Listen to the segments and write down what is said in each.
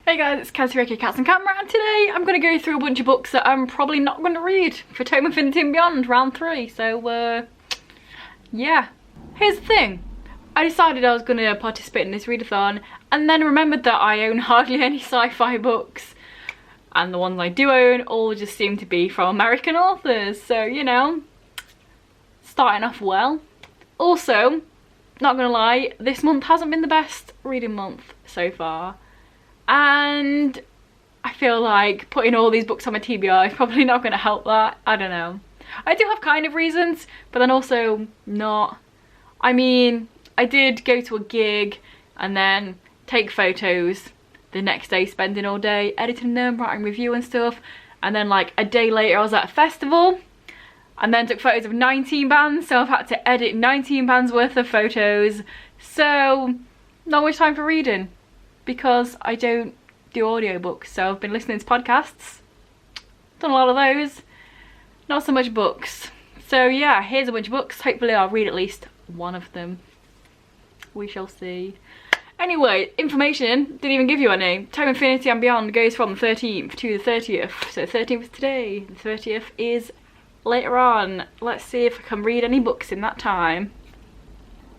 Hey guys, it's Katsureki Cats and Camera, and today I'm going to go through a bunch of books that I'm probably not going to read for Tome Infinity and Beyond round 3. So yeah. Here's the thing. I decided I was going to participate in this readathon and then remembered that I own hardly any sci-fi books, and the ones I do own all just seem to be from American authors, so you know, starting off well. Also, not gonna lie, this month hasn't been the best reading month so far, and I feel like putting all these books on my TBR is probably not going to help that. I don't know. I do have kind of reasons, but then also not. I mean, I did go to a gig and then take photos the next day, spending all day editing them, writing review and stuff, and then like a day later I was at a festival and then took photos of 19 bands, so I've had to edit 19 bands worth of photos, so not much time for reading because I don't do audiobooks. So I've been listening to podcasts, done a lot of those, not so much books. So yeah, here's a bunch of books. Hopefully I'll read at least one of them. We shall see. Anyway, information, didn't even give you any. Tome Infinity and Beyond goes from the 13th to the 30th. So the 13th is today, the 30th is later on. Let's see if I can read any books in that time.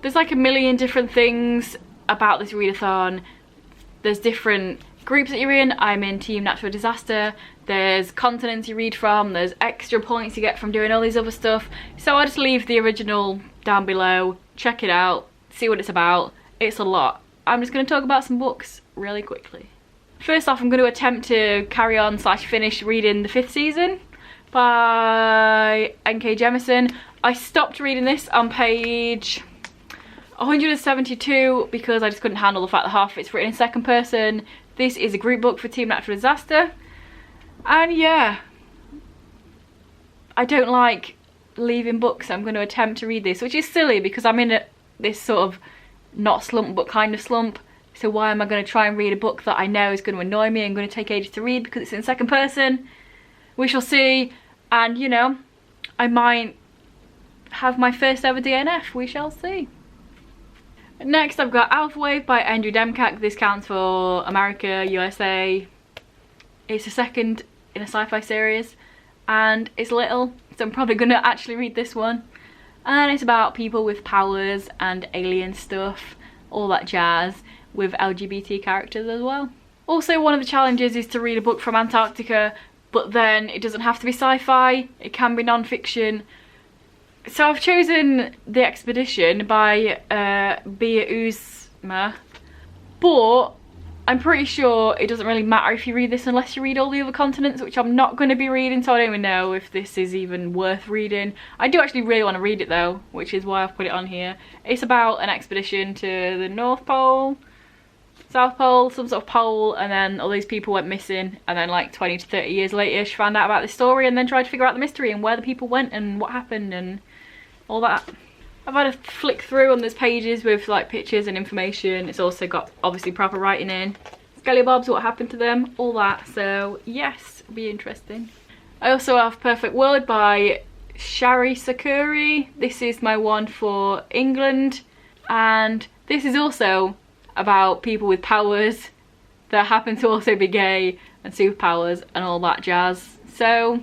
There's like a million different things about this readathon. There's different groups that you're in. I'm in Team Natural Disaster. There's continents you read from. There's extra points you get from doing all these other stuff. So I'll just leave the original down below. Check it out. See what it's about. It's a lot. I'm just going to talk about some books really quickly. First off, I'm going to attempt to carry on / finish reading the 5th season by N.K. Jemisin. I stopped reading this on page 172 because I just couldn't handle the fact that half of it's written in second person. This is a group book for Team Natural Disaster, and yeah, I don't like leaving books. So I'm going to attempt to read this, which is silly because I'm in this sort of not slump but kind of slump. So why am I going to try and read a book that I know is going to annoy me and going to take ages to read because it's in second person? We shall see. And you know, I might have my first ever DNF. We shall see. Next I've got Alpha Wave by Andrew Demkak. This counts for America, USA. It's the second in a sci-fi series and it's little, so I'm probably going to actually read this one. And it's about people with powers and alien stuff, all that jazz, with LGBT characters as well. Also, one of the challenges is to read a book from Antarctica, but then it doesn't have to be sci-fi, it can be non-fiction. So I've chosen The Expedition by Bia Uzma, but I'm pretty sure it doesn't really matter if you read this unless you read all the other continents, which I'm not going to be reading, so I don't even know if this is even worth reading. I do actually really want to read it though, which is why I've put it on here. It's about an expedition to the North Pole, South Pole, some sort of pole, and then all these people went missing, and then like 20 to 30 years later she found out about this story and then tried to figure out the mystery and where the people went and what happened and all that. I've had a flick through and there's pages with like pictures and information. It's also got obviously proper writing in. Skellybobs, what happened to them, all that. So yes, it'll be interesting. I also have Perfect World by Shari Sakuri. This is my one for England, and this is also about people with powers that happen to also be gay and superpowers and all that jazz. So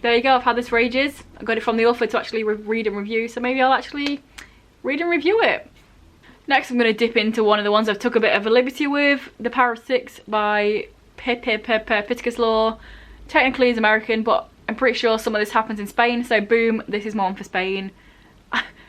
there you go, I've had this for ages. I got it from the author to actually read and review, so maybe I'll actually read and review it. Next I'm going to dip into one of the ones I've took a bit of a liberty with, The Power of Six by Piticus Law. Technically it's American, but I'm pretty sure some of this happens in Spain, so boom, this is one for Spain.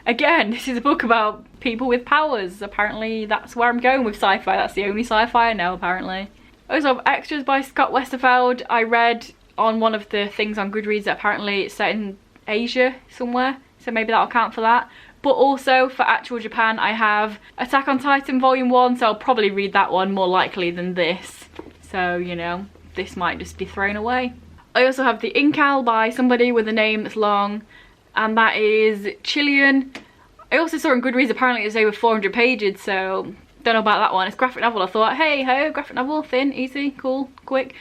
Again, this is a book about people with powers. Apparently that's where I'm going with sci-fi. That's the only sci-fi I know apparently. I also have Extras by Scott Westerfeld. I read on one of the things on Goodreads that apparently it's set in Asia somewhere, so maybe that'll count for that. But also for actual Japan I have Attack on Titan Volume 1, so I'll probably read that one more likely than this. So, you know, this might just be thrown away. I also have The Incal by somebody with a name that's long, and that is Chilean. I also saw on Goodreads apparently it's over 400 pages, so don't know about that one. It's graphic novel. I thought, hey ho, graphic novel, thin, easy, cool, quick.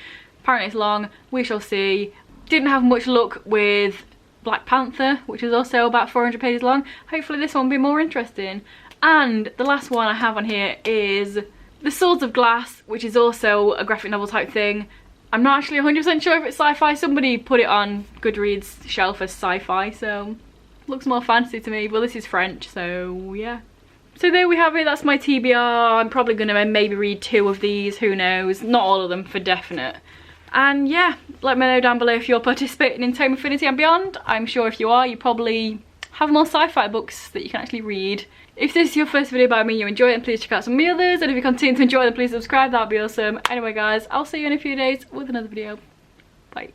Apparently it's long, we shall see. Didn't have much luck with Black Panther, which is also about 400 pages long. Hopefully this one will be more interesting. And the last one I have on here is The Swords of Glass, which is also a graphic novel type thing. I'm not actually 100% sure if it's sci-fi. Somebody put it on Goodreads shelf as sci-fi, so looks more fancy to me. Well, this is French, so yeah. So there we have it, that's my TBR. I'm probably gonna maybe read 2 of these, who knows. Not all of them for definite. And yeah, let me know down below if you're participating in Tome Affinity and beyond. I'm sure if you are, you probably have more sci-fi books that you can actually read. If this is your first video by me, you enjoy it, and please check out some of the others. And if you continue to enjoy them, please subscribe, that'd be awesome. Anyway guys, I'll see you in a few days with another video. Bye.